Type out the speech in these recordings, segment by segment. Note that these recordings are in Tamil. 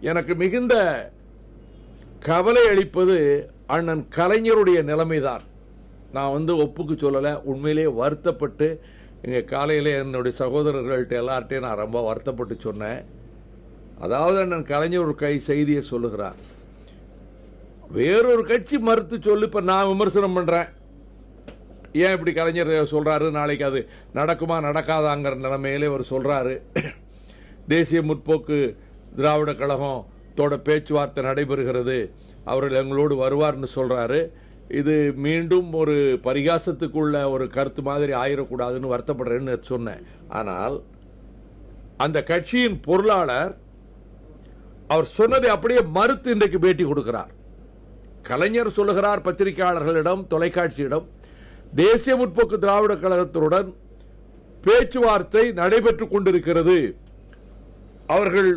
எனக்கு மிகுந்த கவலை அளிப்பது அண்ணன் கலைஞருடைய நிலைமைதான். நான் ஒப்புக்கு சொல்லலை, உண்மையிலே வருத்தப்பட்டு இங்கே காலையில் என்னுடைய சகோதரர்கள்ட்ட எல்லார்ட்டையும் நான் ரொம்ப வருத்தப்பட்டு சொன்னேன். அதாவது அண்ணன் கலைஞர் ஒரு செய்தியை சொல்லுகிறார், வேறொரு கட்சி மறுத்து சொல்லு. இப்போ நான் விமர்சனம் பண்ணுறேன், ஏன் இப்படி கலைஞர் சொல்கிறாரு, நாளைக்கு அது நடக்குமா நடக்காதாங்கிற நிலைமையிலே அவர் சொல்கிறாரு. தேசிய முற்போக்கு திராவிட கழகத்தோட பேச்சுவார்த்தை நடைபெறுகிறது, அவர்கள் எங்களோடு வருவார்னு சொல்கிறாரு. இது மீண்டும் ஒரு பரிகாசத்துக்குள்ள ஒரு கருத்து மாதிரி ஆயிடக்கூடாதுன்னு வருத்தப்படுறேன்னு சொன்னேன். ஆனால் அந்த கட்சியின் பொருளாளர் அவர் சொன்னதை அப்படியே மறுத்து இன்றைக்கு பேட்டி கொடுக்கிறார். கலைஞர் சொல்லுகிறார் பத்திரிகையாளர்களிடம், தொலைக்காட்சியிடம், தேசிய முற்போக்கு திராவிட கழகத்துடன் பேச்சுவார்த்தை நடைபெற்றுக் கொண்டிருக்கிறது, அவர்கள்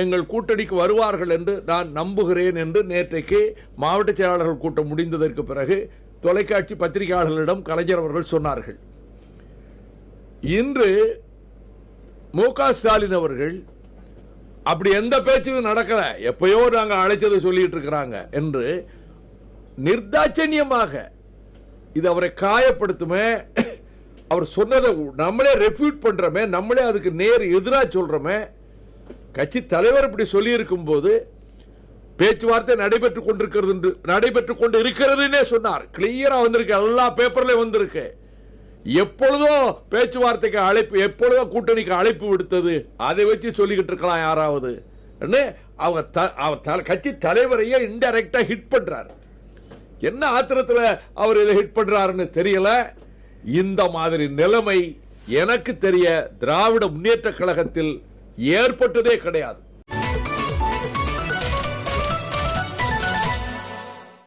எங்கள் கூட்டணிக்கு வருவார்கள் என்று நான் நம்புகிறேன் என்று நேற்றைக்கு மாவட்ட செயலாளர்கள் கூட்டம் முடிந்ததற்கு பிறகு தொலைக்காட்சி பத்திரிகையாளர்களிடம் கலைஞர் அவர்கள் சொன்னார்கள். இன்று மு.க. ஸ்டாலின் அவர்கள் அப்படி எந்த பேச்சும் நடக்கல, எப்பயோ நாங்கள் அழைச்சதை சொல்லிட்டு இருக்கிறாங்க என்று நிர்தாட்சண்யமாக இது அவரை காயப்படுத்துமே. அவர் சொன்னதை நம்மளே ரெஃப்யூட் பண்றோமே, நம்மளே அதுக்கு நேர் எதிராக சொல்றோமே. கட்சி தலைவர் இப்படி சொல்லி இருக்கும் போது பேச்சுவார்த்தை நடைபெற்றுக் கொண்டு இருக்கிறதுன்னே சொன்னார். கிளியரா வந்திருக்கு, எல்லா பேப்பர்லயும் வந்திருக்கு. எப்பொழுதோ பேச்சுவார்த்தைக்கு அழைப்பு, எப்பொழுதோ கூட்டணிக்கு அழைப்பு விடுத்தது, அதை வச்சு சொல்லிக்கிட்டு இருக்கலாம் யாராவது. அவர் கட்சி தலைவரையே இன்டைரக்டா ஹிட் பண்றார். என்ன ஆத்திரத்தில் அவர் இதை ஹிட் பண்றாருன்னு தெரியல. இந்த மாதிரி நிலைமை எனக்கு தெரிய திராவிட முன்னேற்ற கழகத்தில் ஏற்பட்டதே கிடையாது.